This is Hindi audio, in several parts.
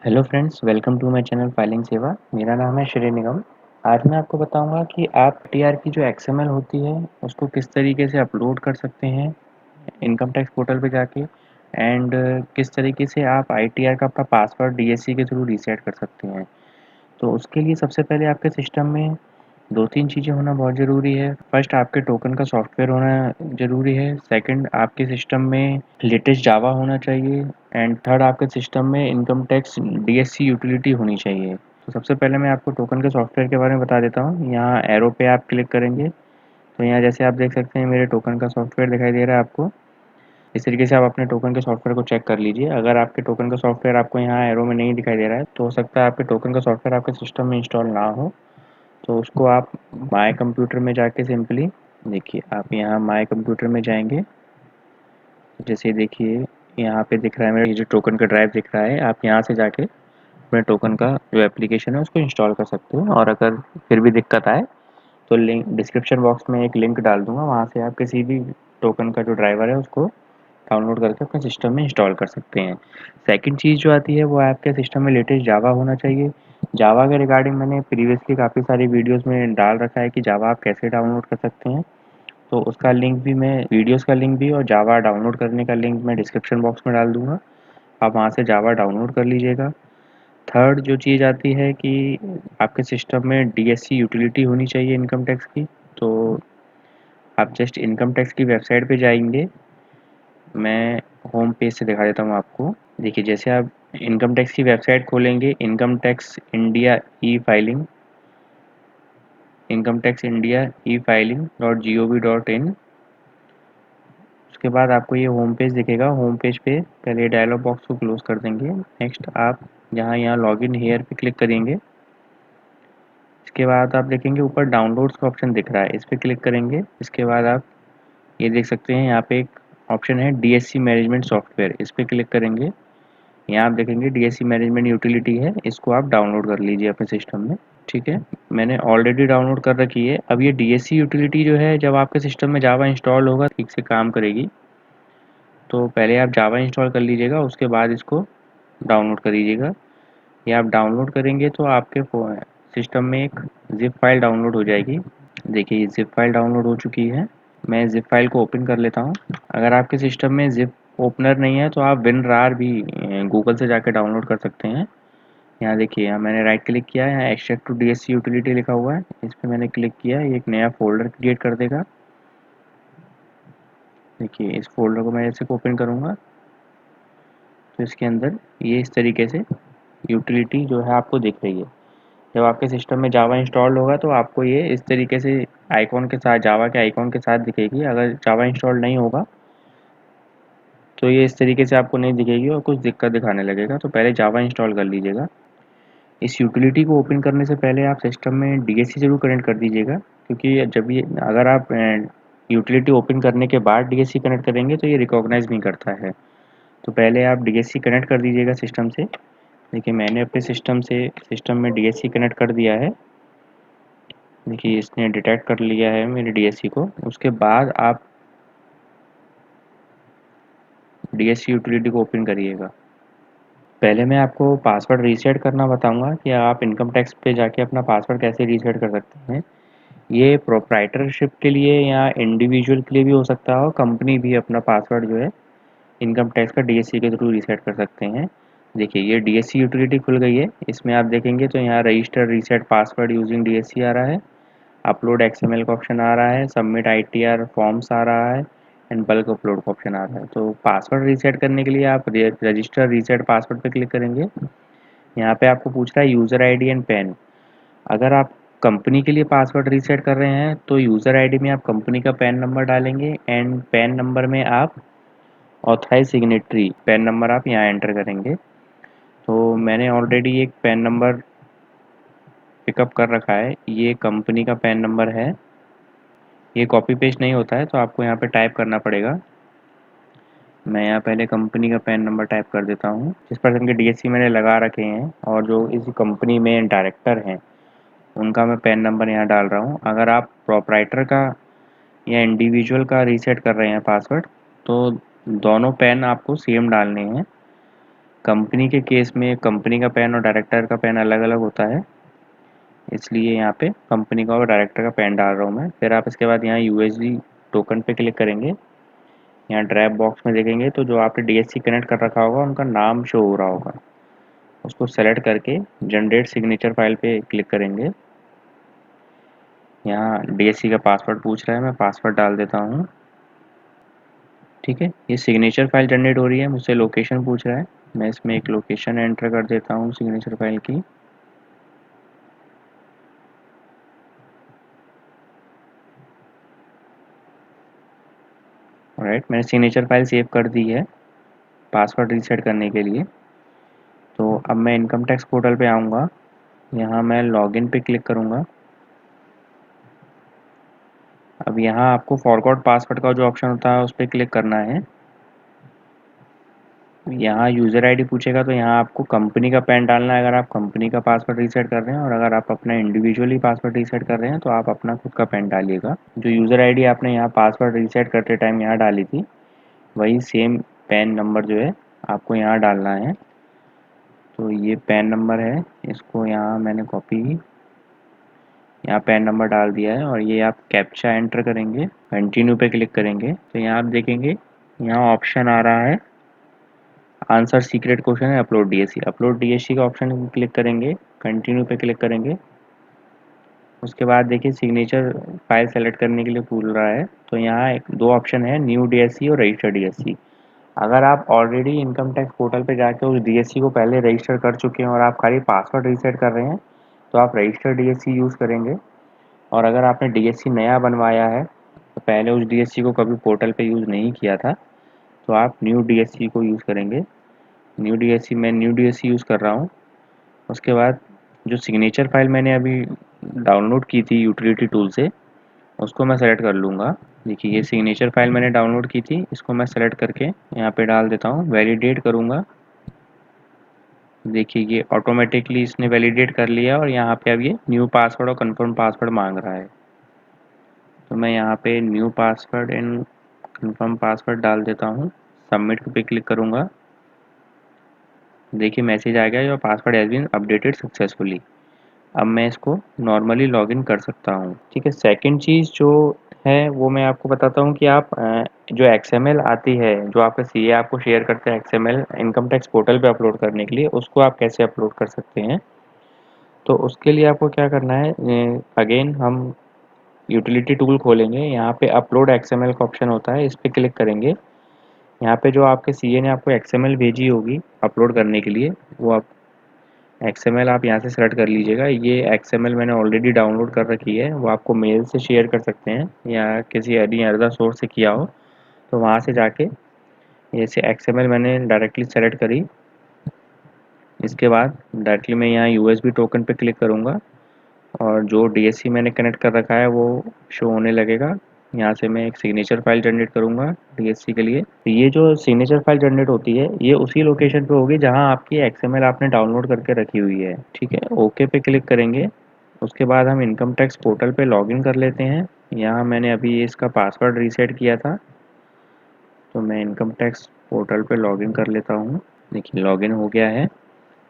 Hello friends, welcome to my channel filing Seva. मेरा नाम है श्री निगम। आज मैं आपको बताऊंगा कि आप टीआर की जो एक्सएमएल होती है उसको किस तरीके से अपलोड कर सकते हैं इनकम टैक्स पोर्टल पे जाके एंड किस तरीके से आप आईटीआर का अपना पासवर्ड डीएससी के थ्रू रीसेट कर सकते हैं। तो उसके लिए सबसे पहले आपके सिस्टम में 2-3 चीज़ें होना बहुत ज़रूरी है। फर्स्ट, आपके टोकन का सॉफ्टवेयर होना ज़रूरी है। सेकंड, आपके सिस्टम में लेटेस्ट जावा होना चाहिए एंड थर्ड, आपके सिस्टम में इनकम टैक्स डीएससी यूटिलिटी होनी चाहिए। तो सबसे पहले मैं आपको टोकन के सॉफ्टवेयर के बारे में बता देता हूँ। यहाँ एरो पे आप क्लिक करेंगे तो यहाँ जैसे आप देख सकते हैं मेरे टोकन का सॉफ्टवेयर दिखाई दे रहा है आपको। इस तरीके से आप अपने टोकन के सॉफ्टवेयर को चेक कर लीजिए। अगर आपके टोकन का सॉफ्टवेयर आपको यहाँ एरो में नहीं दिखाई दे रहा है तो हो सकता है आपके टोकन का सॉफ्टवेयर आपके सिस्टम में इंस्टॉल ना हो। तो उसको आप माय कंप्यूटर में जाके सिंपली देखिए, आप यहाँ माय कंप्यूटर में जाएंगे। जैसे देखिए यहाँ पे दिख रहा है मेरा ये जो टोकन का ड्राइव दिख रहा है, आप यहाँ से जाके अपने टोकन का जो एप्लीकेशन है उसको इंस्टॉल कर सकते हो। और अगर फिर भी दिक्कत आए तो लिंक डिस्क्रिप्शन बॉक्स में एक लिंक डाल दूंगा, वहाँ से आप किसी भी टोकन का जो ड्राइवर है उसको डाउनलोड करके अपने सिस्टम में इंस्टॉल कर सकते हैं। सेकंड चीज़ जो आती है वो आपके सिस्टम में लेटेस्ट जावा होना चाहिए। जावा के रिगार्डिंग मैंने प्रीवियसली काफ़ी सारी वीडियोस में डाल रखा है कि जावा आप कैसे डाउनलोड कर सकते हैं। तो उसका लिंक भी मैं वीडियोस का लिंक भी और जावा डाउनलोड करने का लिंक मैं डिस्क्रिप्शन बॉक्स में डाल दूंगा। आप वहाँ से जावा डाउनलोड कर लीजिएगा। थर्ड जो चीज़ आती है कि आपके सिस्टम में डीएससी यूटिलिटी होनी चाहिए इनकम टैक्स की। तो आप जस्ट इनकम टैक्स की वेबसाइट पे जाएंगे। मैं होम पेज से दिखा देता हूँ आपको। देखिए, जैसे आप इनकम टैक्स की वेबसाइट खोलेंगे, incometaxindia.e-filing.gov.in। उसके बाद आपको ये होम पेज दिखेगा। होम पेज पे पहले डायलॉग बॉक्स को क्लोज कर देंगे। नेक्स्ट आप यहाँ लॉगिन हेयर पे क्लिक करेंगे। इसके बाद आप देखेंगे ऊपर डाउनलोड्स का ऑप्शन दिख रहा है, इस पर क्लिक करेंगे। इसके बाद आप ये देख सकते हैं यहाँ पे एक ऑप्शन है डीएससी मैनेजमेंट सॉफ्टवेयर, इस पर क्लिक करेंगे। यहाँ आप देखेंगे डीएससी मैनेजमेंट यूटिलिटी है, इसको आप डाउनलोड कर लीजिए अपने सिस्टम में। ठीक है, मैंने ऑलरेडी डाउनलोड कर रखी है। अब ये डीएससी यूटिलिटी जो है जब आपके सिस्टम में जावा इंस्टॉल होगा ठीक से काम करेगी। तो पहले आप जावा इंस्टॉल कर लीजिएगा, उसके बाद इसको डाउनलोड कर लीजिएगा। ये आप डाउनलोड करेंगे तो आपके सिस्टम में एक जिप फाइल डाउनलोड हो जाएगी। देखिए, ये जिप फाइल डाउनलोड हो चुकी है। मैं जिप फाइल को ओपन कर लेता हूँ। अगर आपके सिस्टम में जिप ओपनर नहीं है तो आप विनरार भी गूगल से जाकर डाउनलोड कर सकते हैं। यहाँ देखिए, यहाँ मैंने राइट क्लिक किया है, यहाँ एक्सट्रैक्ट टू डीएससी यूटिलिटी लिखा हुआ है, इस पर मैंने क्लिक किया। ये एक नया फोल्डर क्रिएट कर देगा। देखिए, इस फोल्डर को मैं जैसे ओपन करूँगा तो इसके अंदर ये इस तरीके से यूटिलिटी जो है आपको दिख रही है। जब आपके सिस्टम में जावा इंस्टॉल होगा तो आपको ये इस तरीके से आइकॉन के साथ, जावा के आइकॉन के साथ दिखेगी। अगर जावा इंस्टॉल नहीं होगा तो ये इस तरीके से आपको नहीं दिखेगी और कुछ दिक्कत दिखाने लगेगा। तो पहले जावा इंस्टॉल कर लीजिएगा। इस यूटिलिटी को ओपन करने से पहले आप सिस्टम में डीएससी ज़रूर कनेक्ट कर दीजिएगा, क्योंकि जब ये अगर आप यूटिलिटी ओपन करने के बाद डीएससी कनेक्ट करेंगे तो ये रिकॉग्नाइज नहीं करता है। तो पहले आप डीएससी कनेक्ट कर दीजिएगा सिस्टम से। देखिए, मैंने अपने सिस्टम में डीएससी कनेक्ट कर दिया है। देखिए, इसने डिटेक्ट कर लिया है मेरे डीएससी को। उसके बाद आप डीएससी यूटिलिटी को ओपन करिएगा। पहले मैं आपको पासवर्ड रीसेट करना बताऊंगा कि आप इनकम टैक्स पे जाके अपना पासवर्ड कैसे रीसेट कर सकते हैं। ये प्रोप्राइटरशिप के लिए या इंडिविजुअल के लिए भी हो सकता है, और कंपनी भी अपना पासवर्ड जो है इनकम टैक्स का डीएससी के थ्रू रीसेट कर सकते हैं। देखिए, ये डीएससी यूटिलिटी खुल गई है। इसमें आप देखेंगे तो यहाँ register reset password using DSC आ रहा है, अपलोड एक्सएमएल का ऑप्शन आ रहा है, सबमिट आईटीआर फॉर्म्स आ रहा है एंड बल्क अपलोड का ऑप्शन आ रहा है। तो पासवर्ड रीसेट करने के लिए आप रजिस्टर रीसेट पासवर्ड पे क्लिक करेंगे। यहाँ पे आपको पूछ रहा है यूज़र आईडी एंड पैन। अगर आप कंपनी के लिए पासवर्ड रीसेट कर रहे हैं तो यूज़र आईडी में आप कंपनी का पैन नंबर डालेंगे एंड पैन नंबर में आप ऑथराइज सिग्नेटरी पैन नंबर आप यहाँ एंटर करेंगे। तो मैंने ऑलरेडी एक पैन नंबर पिकअप कर रखा है, ये कंपनी का पैन नंबर है। ये कॉपी पेस्ट नहीं होता है तो आपको यहाँ पे टाइप करना पड़ेगा। मैं यहाँ पहले कंपनी का पैन नंबर टाइप कर देता हूँ। जिस पर्सन के डीएससी मैंने लगा रखे हैं और जो इस कंपनी में डायरेक्टर हैं उनका मैं पैन नंबर यहाँ डाल रहा हूँ। अगर आप प्रोपराइटर का या इंडिविजुअल का रीसेट कर रहे हैं पासवर्ड तो दोनों पैन आपको सेम डालने हैं। कंपनी के केस में कंपनी का पैन और डायरेक्टर का पैन अलग अलग होता है, इसलिए यहाँ पे कंपनी का और डायरेक्टर का पैन डाल रहा हूँ मैं। फिर आप इसके बाद यहाँ यूएसबी टोकन पे क्लिक करेंगे। यहाँ ड्रॉप बॉक्स में देखेंगे तो जो आपने डीएससी कनेक्ट कर रखा होगा उनका नाम शो हो रहा होगा, उसको सेलेक्ट करके जनरेट सिग्नेचर फाइल पे क्लिक करेंगे। यहाँ डीएससी का पासवर्ड पूछ रहा है, मैं पासवर्ड डाल देता हूँ। ठीक है, ये सिग्नेचर फाइल जनरेट हो रही है, मुझसे लोकेशन पूछ रहा है, मैं इसमें एक लोकेशन एंटर कर देता हूँ सिग्नेचर फाइल की। राइट, मैंने सिग्नेचर फाइल सेव कर दी है पासवर्ड रीसेट करने के लिए। तो अब मैं इनकम टैक्स पोर्टल पे आऊँगा, यहाँ मैं लॉगिन पे क्लिक करूँगा। अब यहाँ आपको फॉरगॉट पासवर्ड का जो ऑप्शन होता है उस पर क्लिक करना है। यहाँ यूज़र आईडी पूछेगा तो यहाँ आपको कंपनी का पैन डालना है अगर आप कंपनी का पासवर्ड रीसेट कर रहे हैं, और अगर आप अपना इंडिविजुअली पासवर्ड रीसेट कर रहे हैं तो आप अपना खुद का पैन डालिएगा। जो यूज़र आईडी आपने यहाँ पासवर्ड रीसेट करते टाइम यहाँ डाली थी वही सेम पैन नंबर जो है आपको यहाँ डालना है। तो ये पैन नंबर है, इसको यहाँ मैंने कॉपी, यहाँ पैन नंबर डाल दिया है, और ये आप कैप्चा एंटर करेंगे, कंटिन्यू पे क्लिक करेंगे तो यहाँ आप देखेंगे यहाँ ऑप्शन आ रहा है आंसर सीक्रेट क्वेश्चन है अपलोड डीएससी। अपलोड डीएससी का ऑप्शन क्लिक करेंगे, कंटिन्यू पे क्लिक करेंगे। उसके बाद देखिए सिग्नेचर फाइल सेलेक्ट करने के लिए पूछ रहा है, तो यहाँ एक दो ऑप्शन है, न्यू डीएससी और रजिस्टर डीएससी। अगर आप ऑलरेडी इनकम टैक्स पोर्टल पे जाके उस डीएससी को पहले रजिस्टर कर चुके हैं और आप खाली पासवर्ड रीसेट कर रहे हैं तो आप रजिस्टर डीएससी यूज़ करेंगे। और अगर आपने डीएससी नया बनवाया है तो पहले उस डीएससी को कभी पोर्टल पे यूज़ नहीं किया था तो आप न्यू डीएससी को यूज़ करेंगे। मैं न्यू डीएससी यूज़ कर रहा हूँ। उसके बाद जो सिग्नेचर फाइल मैंने अभी डाउनलोड की थी यूटिलिटी टूल से उसको मैं सेलेक्ट कर लूँगा। देखिए ये सिग्नेचर फाइल मैंने डाउनलोड की थी, इसको मैं सेलेक्ट करके यहाँ पे डाल देता हूँ, वैलिडेट करूँगा। देखिए ये ऑटोमेटिकली इसने वैलिडेट कर लिया और यहाँ पे अब ये न्यू पासवर्ड और कंफर्म पासवर्ड मांग रहा है। तो मैं यहाँ पे new password and confirm password डाल देता हूँ, सबमिट पे क्लिक करूँगा। देखिए मैसेज आ गया, your password has been updated successfully. अब मैं इसको नॉर्मली लॉगिन कर सकता हूँ। ठीक है, सेकंड चीज़ जो है वो मैं आपको बताता हूँ कि आप जो एक्सएमएल आती है जो आपका सीए आपको शेयर करते हैं एक्सएमएल इनकम टैक्स पोर्टल पे अपलोड करने के लिए, उसको आप कैसे अपलोड कर सकते हैं। तो उसके लिए आपको क्या करना है, अगेन हम यूटिलिटी टूल खोलेंगे, यहाँ पे अपलोड एक्सएमएल का ऑप्शन होता है, इस पर क्लिक करेंगे। यहाँ पे जो आपके सीए ने आपको एक्सएमएल भेजी होगी अपलोड करने के लिए वो आप एक्सएमएल आप यहाँ से सेलेक्ट कर लीजिएगा। ये एक्सएमएल मैंने ऑलरेडी डाउनलोड कर रखी है, वो आपको मेल से शेयर कर सकते हैं या किसी एनी अदर सोर्स से किया हो तो वहाँ से जाके जैसे एक्सएमएल मैंने डायरेक्टली सेलेक्ट करी। इसके बाद डायरेक्टली मैं यहाँ यूएसबी टोकन पे क्लिक करूँगा और जो डीएससी मैंने कनेक्ट कर रखा है वो शो होने लगेगा। यहाँ से मैं एक सिग्नेचर फाइल जनरेट करूँगा डीएससी के लिए। तो ये जो सिग्नेचर फाइल जनरेट होती है ये उसी लोकेशन पे होगी जहाँ आपकी एक्सएमएल आपने डाउनलोड करके रखी हुई है। ठीक है, ओके पे क्लिक करेंगे। उसके बाद हम इनकम टैक्स पोर्टल पे लॉगिन कर लेते हैं। यहाँ मैंने अभी इसका पासवर्ड रीसेट किया था तो मैं इनकम टैक्स पोर्टल पे लॉगिन कर लेता हूँ। देखिए लॉगिन हो गया है।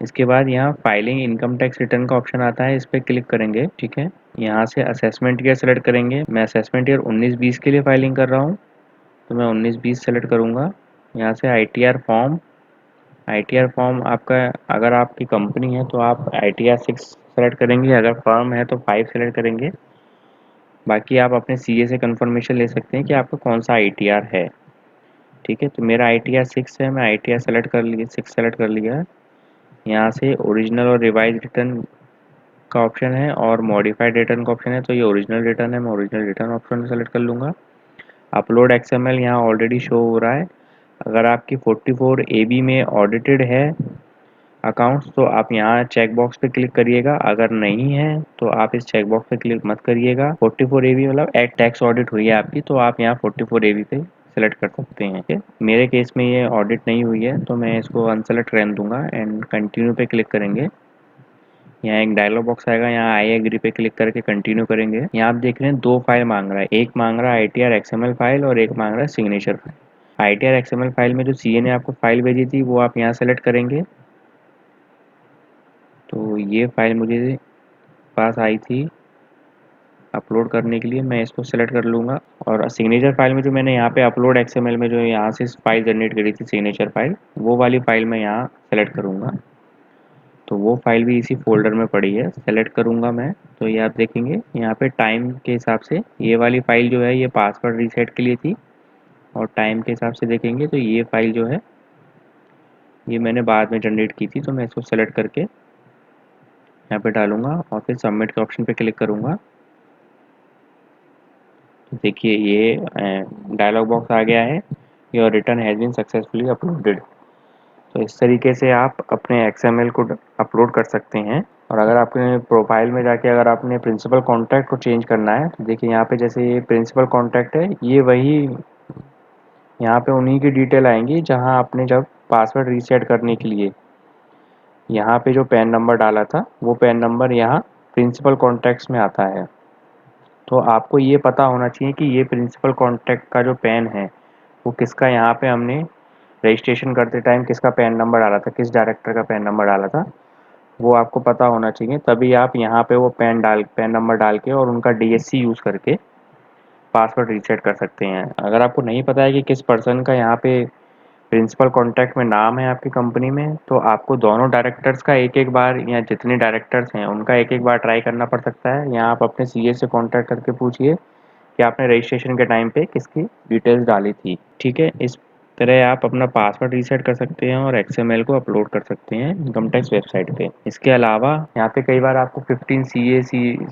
इसके बाद यहाँ फाइलिंग इनकम टैक्स रिटर्न का ऑप्शन आता है, इस पर क्लिक करेंगे। ठीक है, यहाँ से असेसमेंट ईयर सेलेक्ट करेंगे। मैं असेसमेंट ईयर 19-20 के लिए फाइलिंग कर रहा हूँ तो मैं 19-20 सेलेक्ट करूँगा। यहाँ से आईटीआर फॉर्म आपका अगर आपकी कंपनी है तो आप आईटीआर 6 सेलेक्ट करेंगे, अगर फर्म है तो 5 सेलेक्ट करेंगे। बाकी आप अपने सीए से कंफर्मेशन ले सकते हैं कि आपका कौन सा आईटीआर है। ठीक है, तो मेरा आईटीआर 6 है, मैं आईटीआर सेलेक्ट कर लिया, 6 सेलेक्ट कर लिया। यहाँ से ओरिजिनल और रिवाइज रिटर्न का ऑप्शन है और मॉडिफाइड रिटर्न का ऑप्शन है, तो ये ओरिजिनल रिटर्न है, मैं ओरिजिनल रिटर्न ऑप्शन सेलेक्ट कर लूँगा। अपलोड एक्सएमएल यहाँ ऑलरेडी शो हो रहा है। अगर आपकी 44 एबी में ऑडिटेड है अकाउंट्स तो आप यहाँ चेक बॉक्स पे क्लिक करिएगा, अगर नहीं है तो आप इस चेक बॉक्स पे क्लिक मत करिएगा। 44 एबी मतलब एट टैक्स ऑडिट हुई है आपकी तो आप यहाँ 44 एबी पे सेलेक्ट कर सकते हैं। ठीक है, मेरे केस में ये ऑडिट नहीं हुई है तो मैं इसको अनसेलेक्ट रहने दूंगा एंड कंटिन्यू पे क्लिक करेंगे। यहाँ एक डायलॉग बॉक्स आएगा, यहाँ आई एग्री पे क्लिक करके कंटिन्यू करेंगे। यहाँ आप देख रहे हैं दो फाइल मांग रहा है, एक मांग रहा है आईटीआर एक्सएमएल फाइल और एक मांग रहा है signature file. ITR XML file में जो CA ने आपको फाइल भेजी थी वो आप यहाँ सेलेक्ट करेंगे। तो ये फाइल मुझे पास आई थी अपलोड करने के लिए, मैं इसको सेलेक्ट कर लूँगा। और सिग्नेचर फाइल में जो मैंने यहाँ पे अपलोड XML में जो यहाँ से फाइल जनरेट करी थी सिग्नेचर फाइल, वो वाली फाइल मैं यहाँ सेलेक्ट करूँगा। तो वो फाइल भी इसी फोल्डर में पड़ी है, सेलेक्ट करूँगा मैं। तो ये आप देखेंगे यहाँ पे टाइम के हिसाब से ये वाली फाइल जो है ये पासवर्ड रीसेट के लिए थी, और टाइम के हिसाब से देखेंगे तो ये फाइल जो है ये मैंने बाद में जनरेट की थी। तो मैं इसको सेलेक्ट करके यहाँ पे डालूँगा और फिर सबमिट के ऑप्शन पे क्लिक करूँगा। तो देखिए ये डायलॉग बॉक्स आ गया है, your return has been successfully uploaded. तो इस तरीके से आप अपने XML को अपलोड कर सकते हैं। और अगर आपने प्रोफाइल में जाके अगर आपने प्रिंसिपल कॉन्टैक्ट को चेंज करना है तो देखिए यहाँ पे जैसे ये प्रिंसिपल कॉन्टैक्ट है, ये वही यहाँ पे उन्हीं की डिटेल आएंगी जहाँ आपने जब पासवर्ड रीसेट करने के लिए यहाँ पे जो पैन नंबर डाला था वो पैन नंबर यहाँ प्रिंसिपल कॉन्टैक्ट्स में आता है। तो आपको ये पता होना चाहिए कि ये प्रिंसिपल कॉन्टैक्ट का जो पैन है वो किसका, यहाँ पे हमने रजिस्ट्रेशन करते टाइम किसका पैन नंबर डाला था, किस डायरेक्टर का पैन नंबर डाला था, वो आपको पता होना चाहिए। तभी आप यहाँ पे वो पैन नंबर डाल के और उनका DSC यूज़ करके पासवर्ड रीसेट कर सकते हैं। अगर आपको नहीं पता है कि किस पर्सन का यहाँ पे प्रिंसिपल कॉन्टैक्ट में नाम है आपकी कंपनी में, तो आपको दोनों डायरेक्टर्स का एक एक बार, या जितने डायरेक्टर्स हैं उनका एक एक बार ट्राई करना पड़ सकता है। यहाँ आप अपने CA से कॉन्टैक्ट करके पूछिए कि आपने रजिस्ट्रेशन के टाइम पे किसकी डिटेल्स डाली थी। ठीक है, इस तरह आप अपना पासवर्ड रीसेट कर सकते हैं और XML को अपलोड कर सकते हैं इनकम टैक्स वेबसाइट पे। इसके अलावा यहाँ पे कई बार आपको 15 CA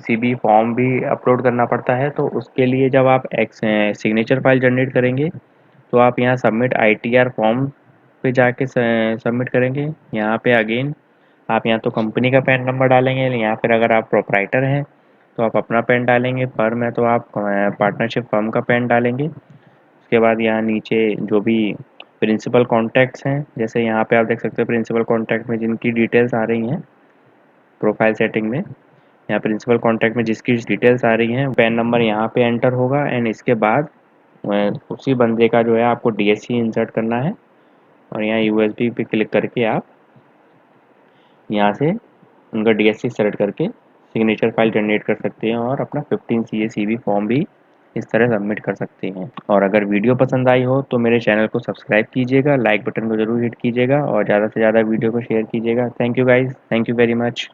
CB फॉर्म भी अपलोड करना पड़ता है। तो उसके लिए जब आप सिग्नेचर फाइल जनरेट करेंगे तो आप यहाँ सबमिट ITR फॉर्म पे जाके सबमिट करेंगे। यहाँ पे अगेन आप यहाँ तो कंपनी का पैन नंबर डालेंगे, या फिर अगर आप प्रोप्राइटर हैं तो आप अपना पैन डालेंगे, फर्म है तो आप पार्टनरशिप फर्म का पैन डालेंगे। उसके बाद यहाँ नीचे जो भी प्रिंसिपल कॉन्टैक्ट्स हैं, जैसे यहाँ पे आप देख सकते हो प्रिंसिपल कॉन्टैक्ट में जिनकी डिटेल्स आ रही हैं प्रोफाइल सेटिंग में, यहाँ प्रिंसिपल कॉन्टैक्ट में जिसकी डिटेल्स आ रही हैं पैन नंबर यहाँ पे एंटर होगा। एंड इसके बाद उसी बंदे का जो है आपको DSC इंसर्ट करना है, और यहाँ USB पे क्लिक करके आप यहाँ से उनका DSC सेलेक्ट करके सिग्नेचर फाइल जनरेट कर सकते हैं और अपना 15 CA CB फॉर्म भी इस तरह सबमिट कर सकते हैं। और अगर वीडियो पसंद आई हो तो मेरे चैनल को सब्सक्राइब कीजिएगा, लाइक बटन को ज़रूर हिट कीजिएगा और ज़्यादा से ज़्यादा वीडियो को शेयर कीजिएगा। Thank you guys, thank you very much.